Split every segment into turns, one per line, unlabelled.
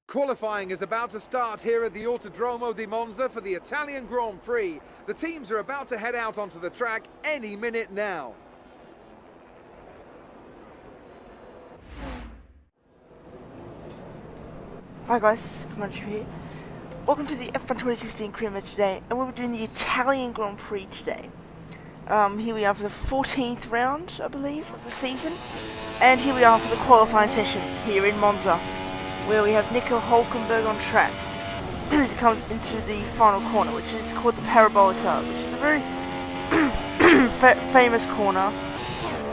Qualifying is about to start here at the Autodromo di Monza for the Italian Grand Prix. The teams are about to head out onto the track any minute now.
Hi guys, CombinedYoutuber here. Welcome to the F1 2016 career mode today, and we'll be doing the Italian Grand Prix today. Here we are for the 14th round, I believe, of the season. And here we are for the qualifying session here in Monza, where we have Nico Hülkenberg on track as it comes into the final corner, which is called the Parabolica, which is a very famous corner.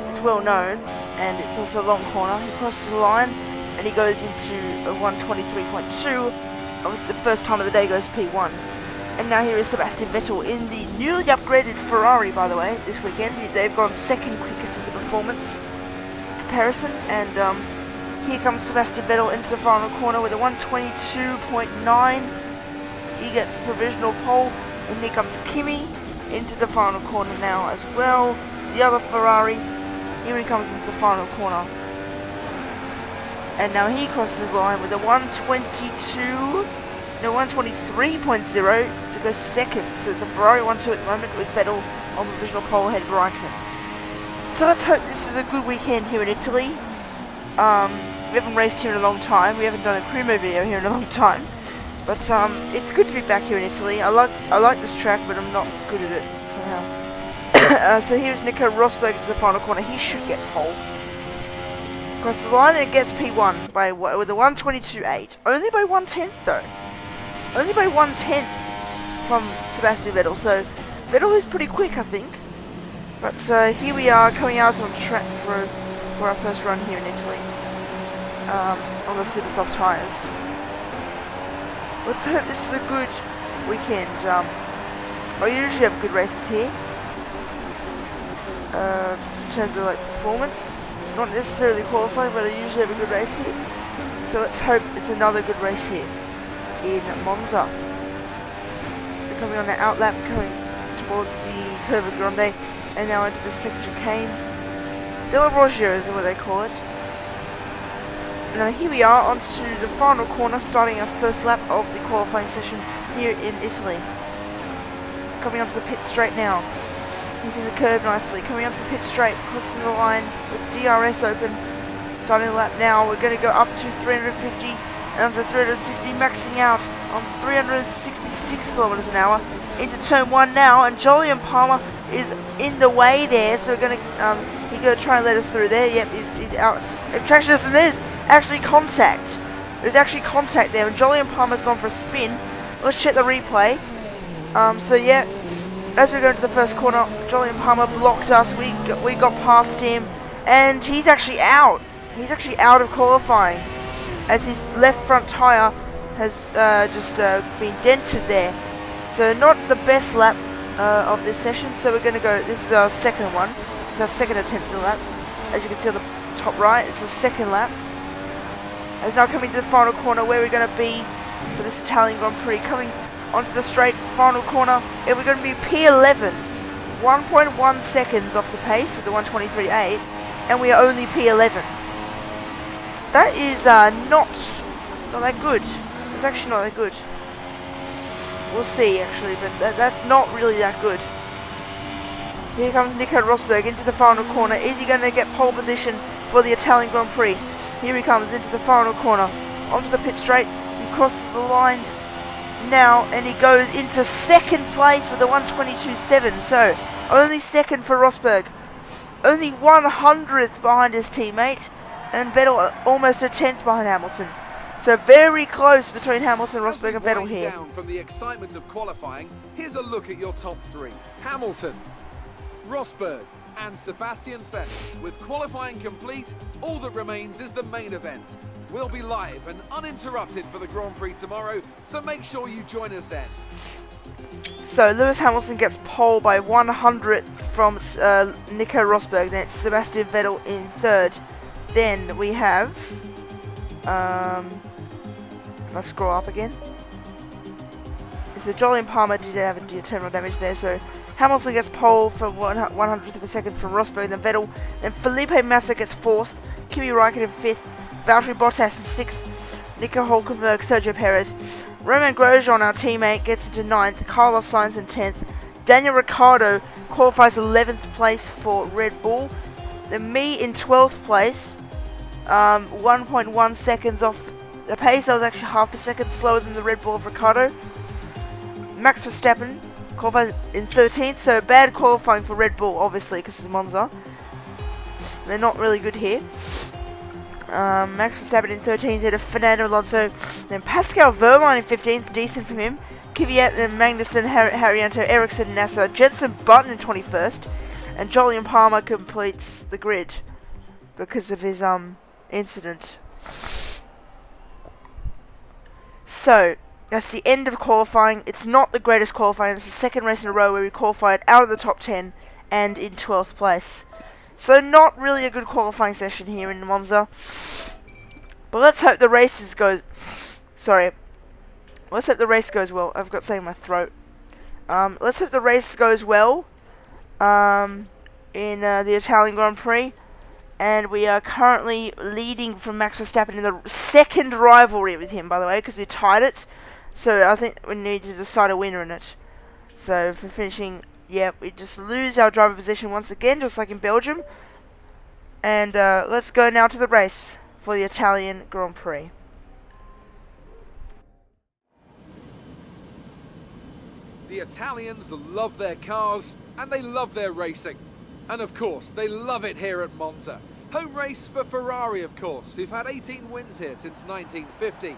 It's well known, and it's also a long corner. He crosses the line, and he goes into a 123.2. Obviously the first time of the day goes P1. And now here is Sebastian Vettel in the newly upgraded Ferrari, by the way, this weekend. They've gone second quickest in the performance comparison, and here comes Sebastian Vettel into the final corner with a 122.9. He gets provisional pole, and here comes Kimi into the final corner now as well. The other Ferrari, here he comes into the final corner. And now he crosses the line with a 123.0 to go second. So it's a Ferrari 1-2 at the moment with Vettel on provisional pole ahead of Raikkonen. So let's hope this is a good weekend here in Italy. We haven't raced here in a long time. We haven't done a crew mode video here in a long time. But it's good to be back here in Italy. I like this track, but I'm not good at it somehow. So here's Nico Rosberg to the final corner. He should get pole. Crosses the line and gets P1 with a 122.8. Only by 1/10 though. Only by 1/10 from Sebastian Vettel. So Vettel is pretty quick, I think. But here we are coming out on track for our first run here in Italy. On the super soft tyres. Let's hope this is a good weekend. I usually have good races here. In terms of like performance. Not necessarily qualifying, but I usually have a good race here. So let's hope it's another good race here in Monza. We're coming on the outlap, going towards the Curva Grande, and now into the second chicane. Della Roggia is what they call it. Now here we are onto the final corner, starting our first lap of the qualifying session here in Italy. Coming onto the pit straight now. Hitting the curve nicely, coming up to the pit straight, crossing the line with DRS open, starting the lap now. We're going to go up to 350 and up to 360, maxing out on 366 kilometers an hour into turn 1 now, and Jolyon Palmer is in the way there, so we're going to he's going to try and let us through there. Yep, he's out of traction, and there's actually contact. There's actually contact there, and Jolyon Palmer's gone for a spin. Let's check the replay. So yeah. As we go into the first corner, Jolyon Palmer blocked us. We got past him, and he's actually out. He's actually out of qualifying, as his left front tyre has just been dented there. So not the best lap of this session. So we're going to go. This is our second one. It's our second attempt at the lap. As you can see on the top right, it's the second lap. And it's now coming to the final corner, where we're going to be for this Italian Grand Prix. Coming onto the straight final corner, and we're going to be P11, 1.1 seconds off the pace with the 123.8, and we are only P11. That is not that good. It's actually not that good. We'll see actually, but that's not really that good. Here comes Nico Rosberg into the final corner. Is he going to get pole position for the Italian Grand Prix? Here he comes into the final corner, onto the pit straight. He crosses the line now, and he goes into second place with a 122.7. So only second for Rosberg, only 100th behind his teammate, and Vettel almost a 10th behind Hamilton. So very close between Hamilton, Rosberg, and Vettel here.
Down from the excitement of qualifying, here's a look at your top three: Hamilton, Rosberg, and Sebastian Vettel. With qualifying complete, all that remains is the main event. We'll be live and uninterrupted for the Grand Prix tomorrow, so make sure you join us then.
So Lewis Hamilton gets pole by 100th from Nico Rosberg. Then it's Sebastian Vettel in third. Then we have, if I scroll up again, it's a Jolyon Palmer did have a terminal damage there, so Hamilton gets pole from 100th of a second from Rosberg, then Vettel, then Felipe Massa gets fourth, Kimi Raikkonen fifth, Valtteri Bottas in 6th, Nico Hulkenberg, Sergio Perez. Romain Grosjean, our teammate, gets into 9th. Carlos Sainz in 10th. Daniel Ricciardo qualifies 11th place for Red Bull. Then me in 12th place. 1.1 seconds off the pace. I was actually half a second slower than the Red Bull of Ricciardo. Max Verstappen qualified in 13th, so bad qualifying for Red Bull, obviously, because it's Monza. They're not really good here. Max Verstappen in 13th, then Fernando Alonso, then Pascal Wehrlein in 15th, decent from him. Kvyat, then Magnussen, Harrianto, Ericsson, Nasser, Jenson Button in 21st, and Jolyon Palmer completes the grid because of his incident. So that's the end of qualifying. It's not the greatest qualifying. It's the second race in a row where we qualified out of the top 10 and in 12th place. So not really a good qualifying session here in Monza. But let's hope the races go. Let's hope the race goes well. I've got something in my throat. Let's hope the race goes well. In the Italian Grand Prix. And we are currently leading from Max Verstappen in the second rivalry with him, by the way, because we tied it. So I think we need to decide a winner in it. So for finishing, yeah, we just lose our driver position once again, just like in Belgium. And let's go now to the race for the Italian Grand Prix.
The Italians love their cars and they love their racing. And of course, they love it here at Monza. Home race for Ferrari, of course, who've had 18 wins here since 1950.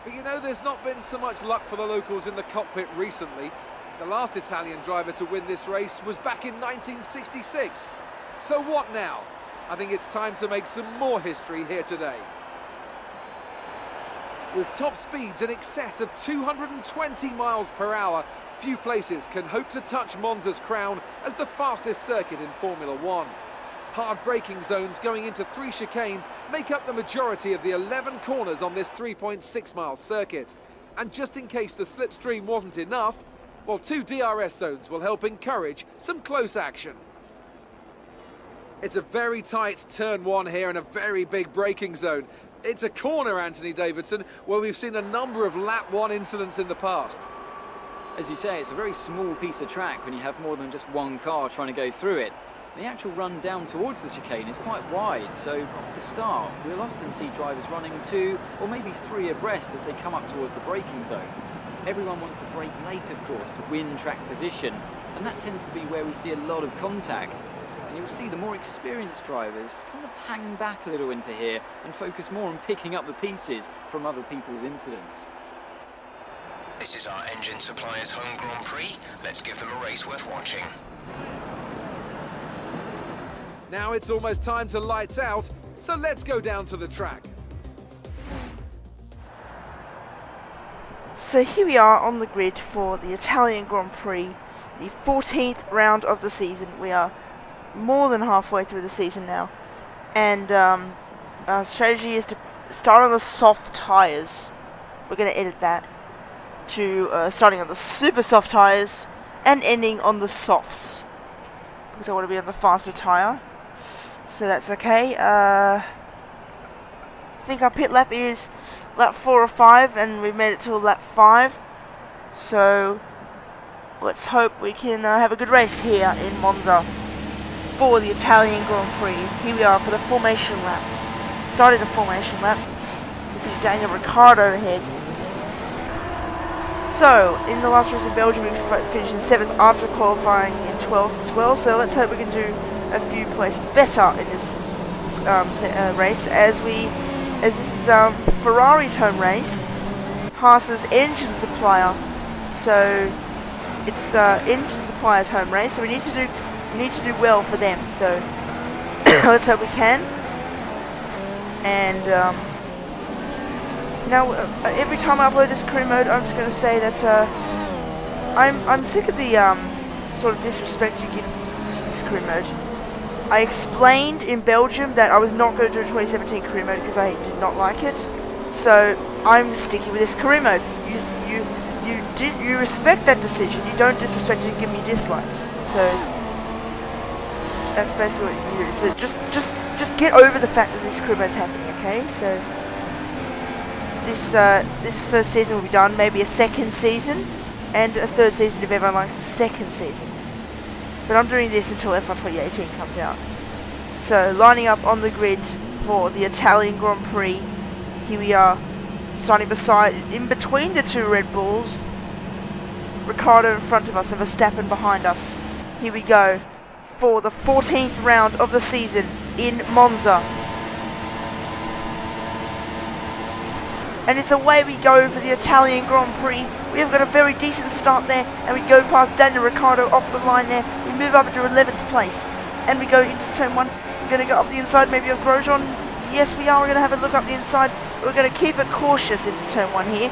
But you know, there's not been so much luck for the locals in the cockpit recently. The last Italian driver to win this race was back in 1966. So what now? I think it's time to make some more history here today. With top speeds in excess of 220 miles per hour, few places can hope to touch Monza's crown as the fastest circuit in Formula One. Hard braking zones going into 3 chicanes make up the majority of the 11 corners on this 3.6-mile circuit. And just in case the slipstream wasn't enough, well, 2 DRS zones will help encourage some close action. It's a very tight turn 1 here and a very big braking zone. It's a corner, Anthony Davidson, where we've seen a number of lap 1 incidents in the past.
As you say, it's a very small piece of track when you have more than just one car trying to go through it. The actual run down towards the chicane is quite wide, so off the start we'll often see drivers running 2 or maybe 3 abreast as they come up towards the braking zone. Everyone wants to brake late, of course, to win track position, and that tends to be where we see a lot of contact. And you'll see the more experienced drivers kind of hang back a little into here and focus more on picking up the pieces from other people's incidents.
This is our engine supplier's home Grand Prix. Let's give them a race worth watching.
Now it's almost time to lights out, so let's go down to the track.
So here we are on the grid for the Italian Grand Prix, the 14th round of the season. We are more than halfway through the season now, and our strategy is to start on the soft tyres. We're going to edit that to starting on the super soft tyres and ending on the softs, because I want to be on the faster tyre. So that's okay. I think our pit lap is lap 4 or 5, and we've made it to lap 5. So let's hope we can have a good race here in Monza for the Italian Grand Prix. Here we are for the formation lap. Starting the formation lap. You see Daniel Ricciardo ahead. So, in the last race in Belgium, we finished in 7th after qualifying in 12th as well. So let's hope we can do a few places better in this race, as this is Ferrari's home race, Haas's engine supplier. So it's engine supplier's home race. So we need to do well for them. So let's hope we can. And now every time I upload this career mode, I'm just going to say that I'm sick of the sort of disrespect you give to this career mode. I explained in Belgium that I was not going to do a 2017 career mode because I did not like it. So I'm sticking with this career mode. You respect that decision. You don't disrespect it and give me dislikes. So that's basically what you do. So just get over the fact that this career mode's happening. Okay? So this first season will be done, maybe a second season, and a third season if everyone likes the second season. But I'm doing this until F1 2018 comes out. So, lining up on the grid for the Italian Grand Prix. Here we are, starting in between the two Red Bulls. Ricciardo in front of us and Verstappen behind us. Here we go for the 14th round of the season in Monza. And it's away we go for the Italian Grand Prix. We have got a very decent start there, and we go past Daniel Ricciardo off the line there. We move up into 11th place, and we go into turn 1. We're going to go up the inside maybe of Grosjean. Yes, we are. We're going to have a look up the inside. We're going to keep it cautious into turn 1 here.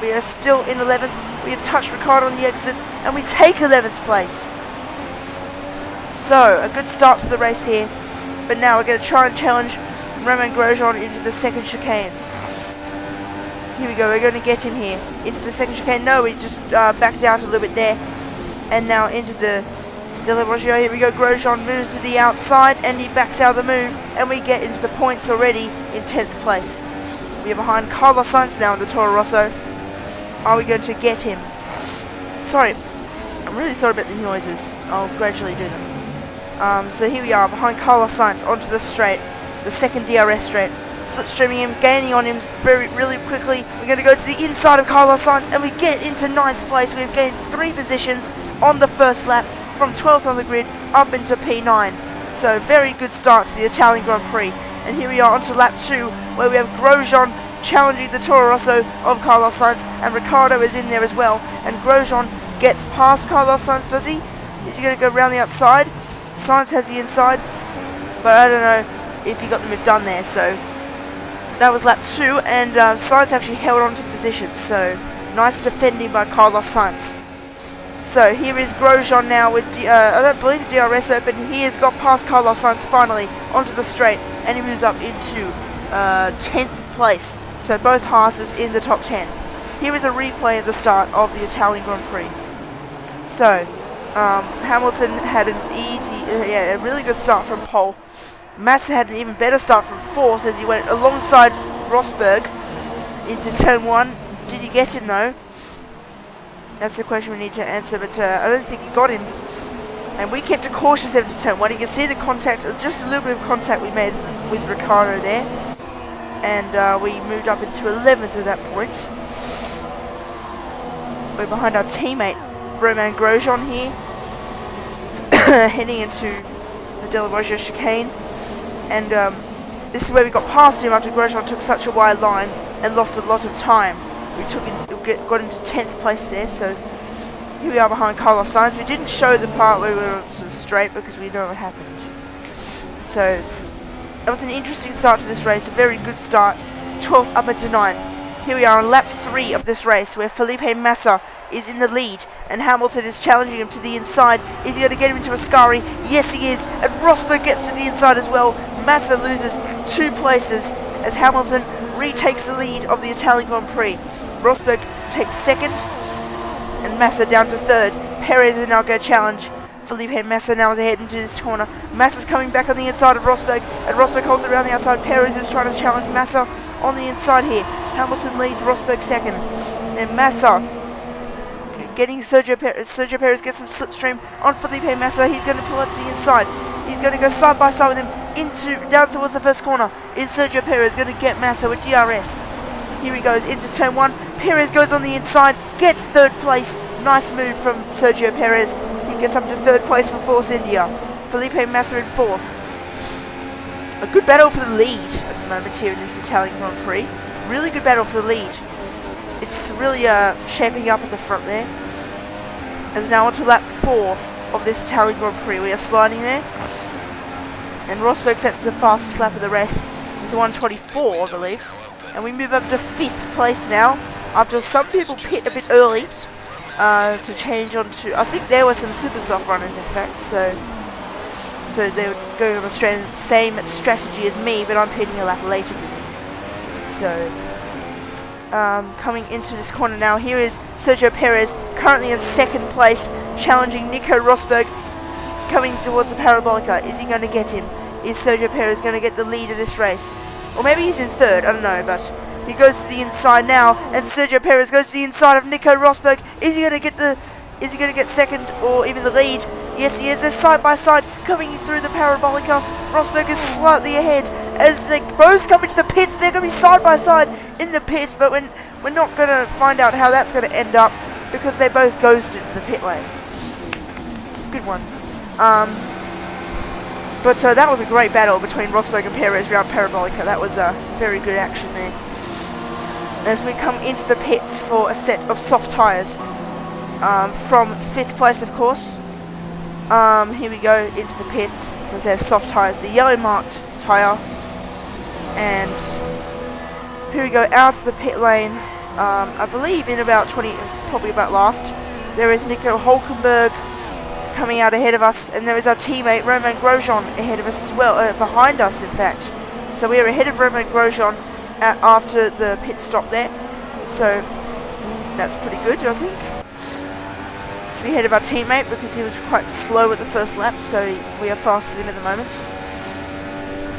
We are still in 11th. We have touched Ricciardo on the exit, and we take 11th place. So, a good start to the race here. But now we're going to try and challenge Romain Grosjean into the second chicane. Here we go, we're going to get him here into the second chicane. No, we just backed out a little bit there. And now into the Delaroggio. Here we go, Grosjean moves to the outside and he backs out of the move. And we get into the points already in 10th place. We are behind Carlos Sainz now in the Toro Rosso. Are we going to get him? Sorry, I'm really sorry about these noises. I'll gradually do them. So here we are behind Carlos Sainz onto the straight, the second DRS straight. Slipstreaming him, gaining on him really quickly. We're going to go to the inside of Carlos Sainz and we get into 9th place. We've gained 3 positions on the first lap from 12th on the grid up into P9. So very good start to the Italian Grand Prix. And here we are onto lap 2 where we have Grosjean challenging the Toro Rosso of Carlos Sainz, and Ricciardo is in there as well. And Grosjean gets past Carlos Sainz, does he? Is he going to go around the outside? Sainz has the inside, but I don't know if he got them done there. So that was lap 2, and Sainz actually held on to the position, so nice defending by Carlos Sainz. So here is Grosjean now with, I don't believe the DRS open. He has got past Carlos Sainz finally onto the straight, and he moves up into 10th place. So both Haas's in the top 10. Here is a replay of the start of the Italian Grand Prix. So Hamilton had an a really good start from pole. Massa had an even better start from 4th as he went alongside Rosberg into turn 1. Did he get him though? That's the question we need to answer, but I don't think he got him. And we kept it cautious into turn 1. You can see the contact, just a little bit of contact we made with Ricciardo there. And we moved up into 11th at that point. We're behind our teammate Romain Grosjean here. Heading into the Delaroggio chicane. And this is where we got past him after Grosjean took such a wide line and lost a lot of time. We got into 10th place there, so here we are behind Carlos Sainz. We didn't show the part where we were sort of straight because we know what happened. So that was an interesting start to this race, a very good start. 12th up into 9th. Here we are on lap 3 of this race where Felipe Massa is in the lead and Hamilton is challenging him to the inside. Is he going to get him into Ascari? Yes, he is. And Rosberg gets to the inside as well. Massa loses 2 places as Hamilton retakes the lead of the Italian Grand Prix. Rosberg takes 2nd and Massa down to 3rd. Perez is now going to challenge Felipe Massa now is ahead into this corner. Massa's coming back on the inside of Rosberg, and Rosberg holds it around the outside. Perez is trying to challenge Massa on the inside here. Hamilton leads, Rosberg 2nd. And Massa getting Sergio Perez. Sergio Perez gets some slipstream on Felipe Massa. He's going to pull out to the inside. He's going to go side by side with him down towards the first corner. Is Sergio Perez going to get Massa with DRS? Here he goes into turn 1. Perez goes on the inside, gets 3rd place. Nice move from Sergio Perez. He gets up to 3rd place for Force India. Felipe Massa in 4th. A good battle for the lead at the moment here in this Italian Grand Prix. Really good battle for the lead. It's really shaping up at the front there. As now on to lap 4 of this Italian Grand Prix. We are sliding there. And Rosberg sets the fastest lap of the race. It's a 1:24, I believe. And we move up to 5th place now. After some people pit a bit early. To change on to, I think there were some super soft runners in fact, so they were going on the same strategy as me, but I'm pitting a lap later than them. So coming into this corner now, here is Sergio Perez, currently in 2nd place, challenging Nico Rosberg, coming towards the Parabolica. Is he going to get him? Is Sergio Perez going to get the lead of this race? Or maybe he's in 3rd, I don't know, but He goes to the inside now, and Sergio Perez goes to the inside of Nico Rosberg. Is he going to get second or even the lead? Yes, he is. They're side by side coming through the Parabolica. Rosberg is slightly ahead as they both come into the pits. They're going to be side by side in the pits, but we're not going to find out how that's going to end up because they both ghosted the pit lane. Good one. But that was a great battle between Rosberg and Perez around Parabolica. That was very good action there. As we come into the pits for a set of soft tyres from 5th place, of course. Here we go into the pits because they have soft tyres. The yellow marked tyre. And here we go out to the pit lane. I believe in about 20, probably about last. There is Nico Hülkenberg coming out ahead of us, and there is our teammate Romain Grosjean ahead of us as well, behind us in fact. So we are ahead of Romain Grosjean after the pit stop there. So that's pretty good, I think. We ahead of our teammate because he was quite slow at the first lap, so we are faster than him at the moment.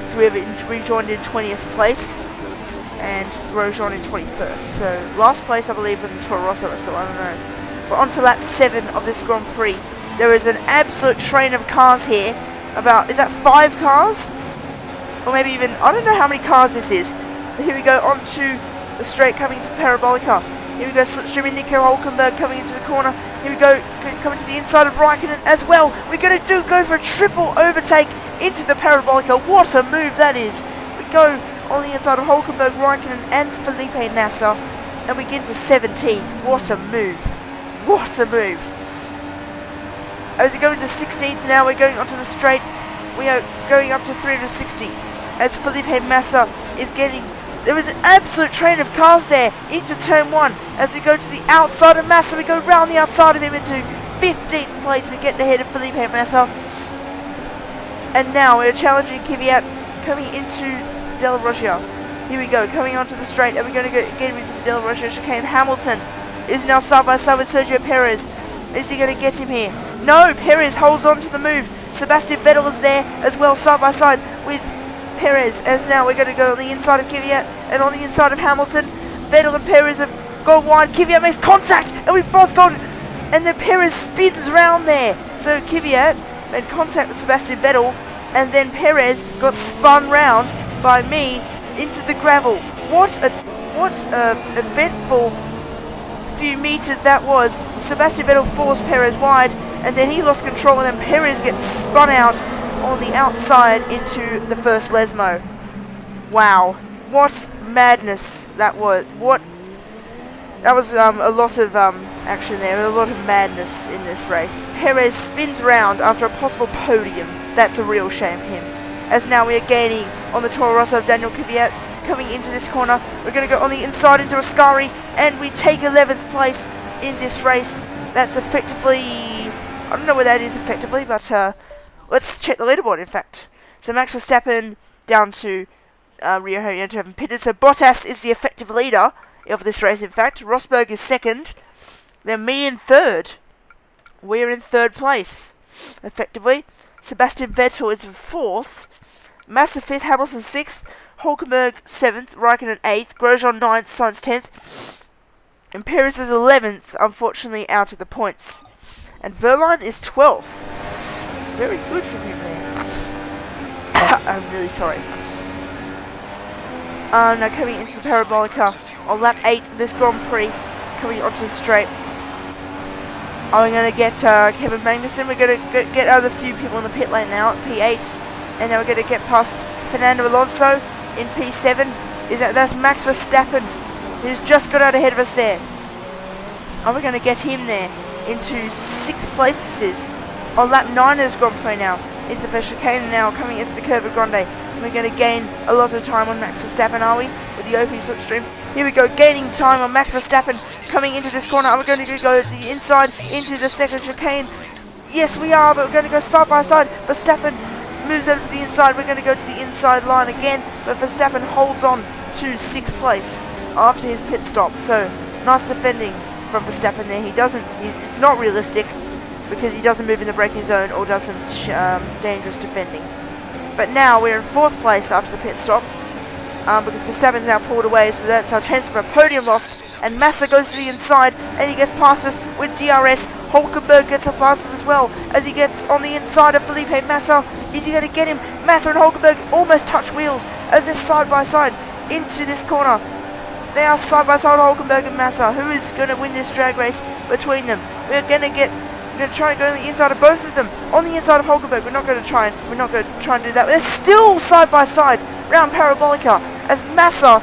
So we have rejoined in 20th place and Grosjean in 21st. So last place I believe was the Toro Rosso, so I don't know. But on to lap 7 of this Grand Prix. There is an absolute train of cars here. About, is that 5 cars? Or maybe even, I don't know how many cars this is. But here we go onto the straight coming to Parabolica. Here we go, slipstreaming Nico Hülkenberg coming into the corner. Here we go, coming to the inside of Raikkonen as well. We're going to go for a triple overtake into the Parabolica. What a move that is. We go on the inside of Hülkenberg, Raikkonen and Felipe Nasser. And we get into 17th. What a move. What a move. As we go into 16th now, we're going onto the straight. We are going up to 360. As Felipe Massa is getting... There is an absolute train of cars there into turn 1. As we go to the outside of Massa, we go round the outside of him into 15th place. We get the head of Felipe Massa. And now we're challenging Kvyat coming into Della Roggia. Here we go, coming onto the straight, and we're going to get him into the Della Roggia chicane. Hamilton is now side by side with Sergio Perez. Is he going to get him here? No, Perez holds on to the move. Sebastian Vettel is there as well, side by side with Perez. As now we're going to go on the inside of Kvyat and on the inside of Hamilton. Vettel and Perez have gone wide. Kvyat makes contact, and we've both gone, and then Perez spins round there. So Kvyat made contact with Sebastian Vettel, and then Perez got spun round by me into the gravel. What a eventful few meters that was. Sebastian Vettel forced Perez wide, and then he lost control, and then Perez gets spun out on the outside into the first Lesmo. Wow, what madness that was. That was a lot of action there, a lot of madness in this race. Perez spins around after a possible podium. That's a real shame for him. As now we are gaining on the Toro Rosso of Daniel Kvyat. Coming into this corner, we're going to go on the inside into Ascari, and we take 11th place in this race. That's effectively, I don't know where that is effectively, but let's check the leaderboard in fact. So Max Verstappen down to Rio Hoyente having pitted. So Bottas is the effective leader of this race in fact. Rosberg is second. Then me in third. We're in third place effectively. Sebastian Vettel is in fourth. Massa fifth, Hamilton sixth. Hülkenberg 7th, Raikkonen 8th, Grosjean 9th, Sainz 10th, and Perez is 11th, unfortunately out of the points. And Verline is 12th. Very good from him there. I'm really sorry. Now coming into the Parabolica on lap 8 of this Grand Prix, coming onto the straight. I'm going to get Kevin Magnussen. We're going to get other few people in the pit lane now at P8, and now we're going to get past Fernando Alonso in P7. That's Max Verstappen, who's just got out ahead of us there. And we're going to get him there into 6th place. This is on lap 9 of this Grand Prix now. Into the chicane now, coming into the Curva Grande. And we're going to gain a lot of time on Max Verstappen, are we? With the OP slipstream. Here we go, gaining time on Max Verstappen coming into this corner. And we're going to go to the inside into the second chicane. Yes, we are, but we're going to go side by side. Verstappen moves over to the inside. We're going to go to the inside line again, but Verstappen holds on to 6th place after his pit stop. So nice defending from Verstappen there. It's not realistic because he doesn't move in the braking zone or doesn't dangerous defending. But now we're in 4th place after the pit stops. because Verstappen's now pulled away, so that's our chance for a podium loss. And Massa goes to the inside, and he gets past us with DRS. Hulkenberg gets past us as well, as he gets on the inside of Felipe Massa. Is he going to get him? Massa and Hulkenberg almost touch wheels as they're side by side into this corner. They are side by side, Hulkenberg and Massa. Who is going to win this drag race between them? We're going to try and go on the inside of both of them. On the inside of Hulkenberg, we're not going to try and do that. They're still side by side round Parabolica as Massa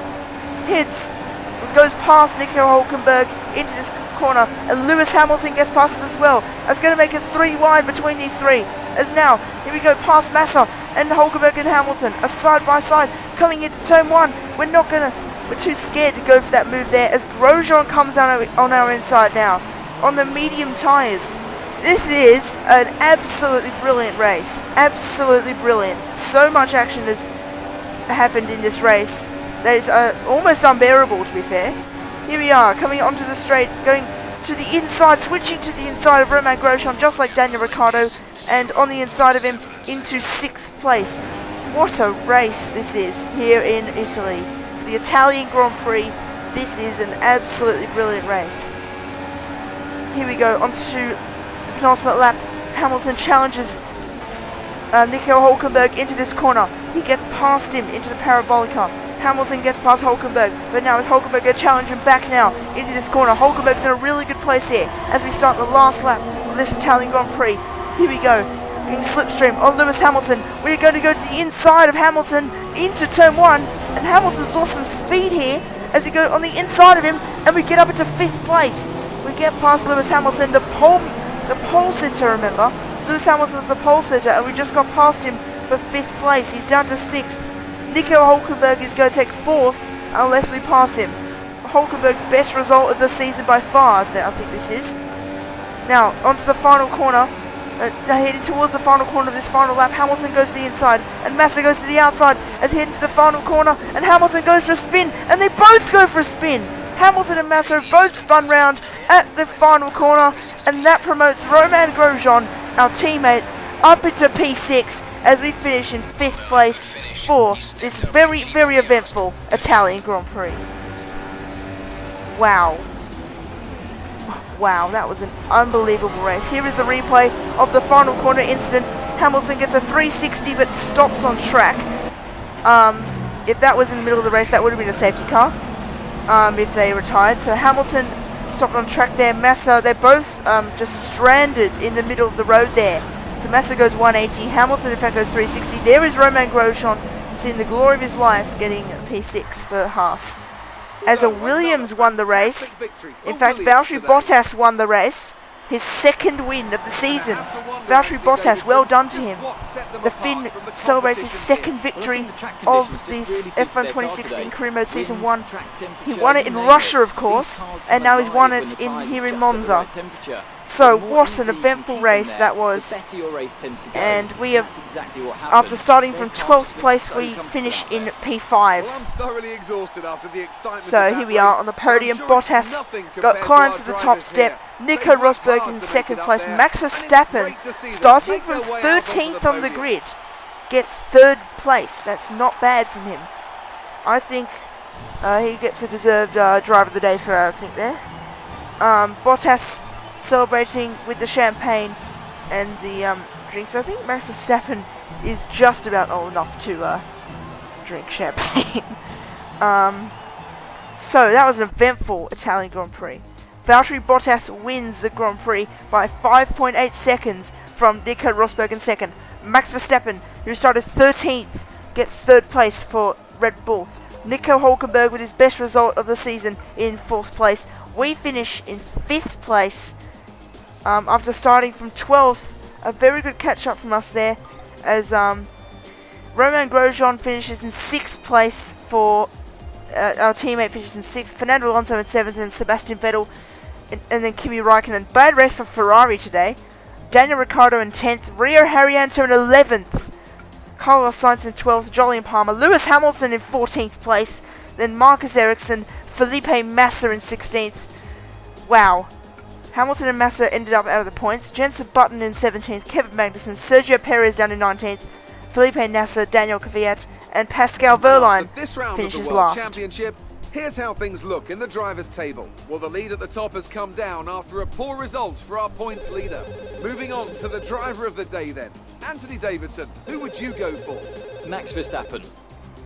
goes past Nico Hulkenberg into this corner, and Lewis Hamilton gets past us as well. It's going to make it 3 wide between these three. As now, here we go past Massa and Hulkenberg and Hamilton are side by side coming into turn 1. We're too scared to go for that move there as Grosjean comes on our inside now on the medium tyres. This is an absolutely brilliant race. Absolutely brilliant. So much action has happened in this race that is almost unbearable, to be fair. Here we are, coming onto the straight, going to the inside, switching to the inside of Romain Grosjean, just like Daniel Ricciardo, and on the inside of him into 6th place. What a race this is here in Italy. For the Italian Grand Prix, this is an absolutely brilliant race. Here we go, onto the penultimate lap. Hamilton challenges Nico Hulkenberg into this corner. He gets past him into the Parabolica. Hamilton gets past Hulkenberg, but now is Hulkenberg going to challenge him back now into this corner. Hulkenberg's in a really good place here as we start the last lap of this Italian Grand Prix. Here we go, getting slipstream on Lewis Hamilton. We're going to go to the inside of Hamilton into turn 1, and Hamilton's lost some speed here as we go on the inside of him, and we get up into 5th place. We get past Lewis Hamilton, the pole sitter, remember? Lewis Hamilton was the pole sitter, and we just got past him for 5th place. He's down to 6th. Nico Hulkenberg is going to take 4th unless we pass him. Hulkenberg's best result of the season by far, I think this is. Now, onto the final corner. Heading towards the final corner of this final lap. Hamilton goes to the inside, and Massa goes to the outside as he heads to the final corner, and Hamilton goes for a spin, and they both go for a spin. Hamilton and Massa both spun round at the final corner, and that promotes Romain Grosjean, our teammate, up into P6 as we finish in 5th place for this very, very eventful Italian Grand Prix. Wow. Wow, that was an unbelievable race. Here is the replay of the final corner incident. Hamilton gets a 360 but stops on track. If that was in the middle of the race, that would have been a safety car if they retired. So Hamilton stopped on track there. Massa, they're both just stranded in the middle of the road there. So Massa goes 180, Hamilton in fact goes 360. There is Romain Grosjean, seeing the glory of his life, getting P6 for Haas. As a Williams won the race, in fact Valtteri Bottas won the race, his 2nd win of the season. Valtteri Bottas, well done to him. The Finn celebrates his 2nd victory of this F1 2016 Career Mode Season 1. He won it in Russia, of course, and now he's won it here in Monza. So what an eventful race that was. And we have, after starting from 12th place, we finish in P5. So here we are on the podium. Bottas climbs to the top step. Nico Rosberg in 2nd place. Max Verstappen, starting from 13th on the grid, gets 3rd place. That's not bad from him. I think he gets a deserved driver of the day for I think there. Bottas celebrating with the champagne and the drinks. I think Max Verstappen is just about old enough to drink champagne. So that was an eventful Italian Grand Prix. Valtteri Bottas wins the Grand Prix by 5.8 seconds from Nico Rosberg in 2nd. Max Verstappen, who started 13th, gets 3rd place for Red Bull. Nico Hulkenberg with his best result of the season in 4th place. We finish in 5th place after starting from 12th. A very good catch up from us there as Romain Grosjean finishes in 6th place for our teammate finishes in 6th. Fernando Alonso in 7th and Sebastian Vettel and then Kimi Raikkonen. Bad race for Ferrari today. Daniel Ricciardo in 10th. Rio Haryanto in 11th. Carlos Sainz in 12th. Jolyon Palmer. Lewis Hamilton in 14th place. Then Marcus Ericsson. Felipe Massa in 16th. Wow. Hamilton and Massa ended up out of the points. Jensen Button in 17th. Kevin Magnussen. Sergio Perez down in 19th. Felipe Nasser. Daniel Kvyat. and Pascal
After
Wehrlein
this round of
finishes
the World
last.
Championship, here's how things look in the drivers' table. Well, the lead at the top has come down after a poor result for our points leader. Moving on to the driver of the day then. Anthony Davidson, who would you go for?
Max Verstappen.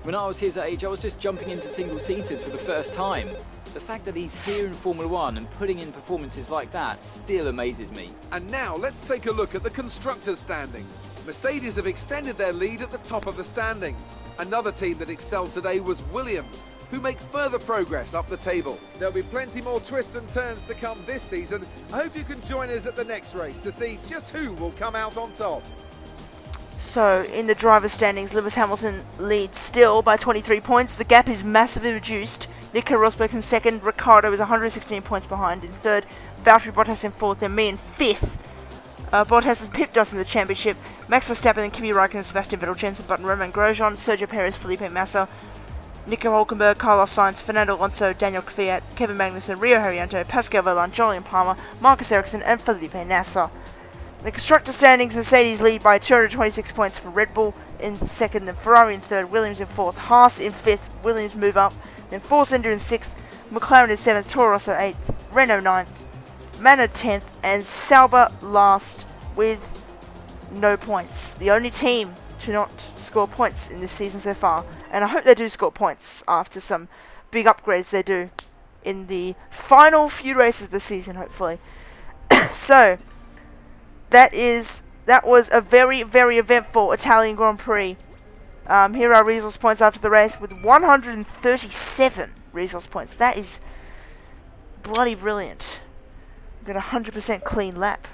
When I was his age, I was just jumping into single-seaters for the first time. The fact that he's here in Formula 1 and putting in performances like that still amazes me.
And now let's take a look at the constructors' standings. Mercedes have extended their lead at the top of the standings. Another team that excelled today was Williams, who make further progress up the table. There'll be plenty more twists and turns to come this season. I hope you can join us at the next race to see just who will come out on top.
So, in the driver's standings, Lewis Hamilton leads still by 23 points. The gap is massively reduced. Nico Rosberg's in second. Ricciardo is 116 points behind in third. Valtteri Bottas in fourth, and me in fifth. Bottas has pipped us in the championship. Max Verstappen and Kimi Raikkonen, Sebastian Vettel, Jenson Button, Romain Grosjean, Sergio Perez, Felipe Massa, Nico Hülkenberg, Carlos Sainz, Fernando Alonso, Daniel Kvyat, Kevin Magnussen, Rio Haryanto, Pascal Wehrlein, Julian Palmer, Marcus Ericsson, and Felipe Nasser. The constructor standings, Mercedes lead by 226 points for Red Bull in second, then Ferrari in third, Williams in fourth, Haas in fifth, Williams move up, then Force India in sixth, McLaren in seventh, Toro Rosso eighth, Renault ninth, Manor 10th, and Sauber last with no points. The only team to not score points in this season so far, and I hope they do score points after some big upgrades they do in the final few races of the season, hopefully. So, that was a very, very eventful Italian Grand Prix. Here are resource points after the race with 137 resource points. That is bloody brilliant. We've got a 100% clean lap,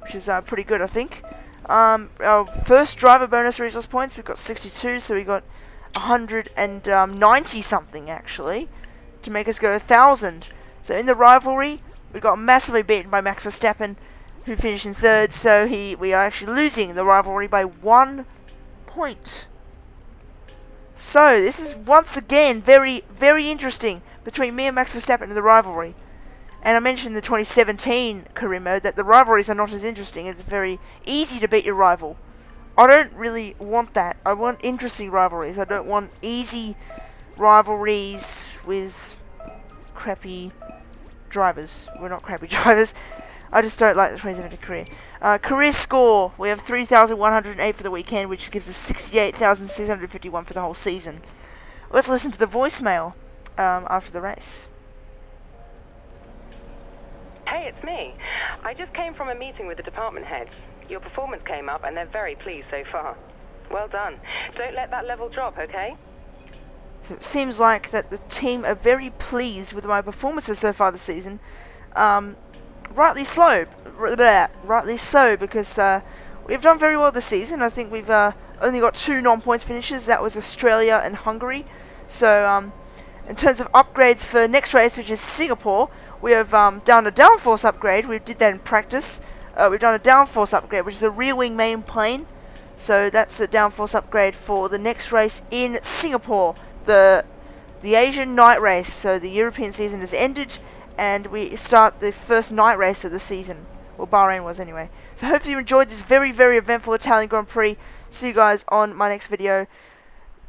which is pretty good, I think. Our first driver bonus resource points, we've got 62, so we got 190 something actually to make us go 1,000. So in the rivalry, we got massively beaten by Max Verstappen, who finished in third, so we are actually losing the rivalry by 1 point. So this is once again very, very interesting between me and Max Verstappen in the rivalry. And I mentioned in the 2017 career mode that the rivalries are not as interesting. It's very easy to beat your rival. I don't really want that. I want interesting rivalries. I don't want easy rivalries with crappy drivers. We're not crappy drivers. I just don't like the 2017 career. Career score, we have 3,108 for the weekend, which gives us 68,651 for the whole season. Let's listen to the voicemail after the race.
Hey, it's me. I just came from a meeting with the department heads. Your performance came up and they're very pleased so far. Well done. Don't let that level drop, okay?
So it seems like that the team are very pleased with my performances so far this season. Rightly so, because we've done very well this season. I think we've only got 2 non-points finishes. That was Australia and Hungary. So in terms of upgrades for next race, which is Singapore, we have done a downforce upgrade. We did that in practice. We've done a downforce upgrade, which is a rear wing main plane. So that's a downforce upgrade for the next race in Singapore, the Asian night race. So the European season has ended, and we start the first night race of the season. Well, Bahrain was anyway. So hopefully you enjoyed this very, very eventful Italian Grand Prix. See you guys on my next video.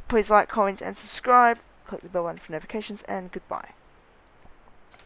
Please like, comment, and subscribe. Click the bell button for notifications, and goodbye.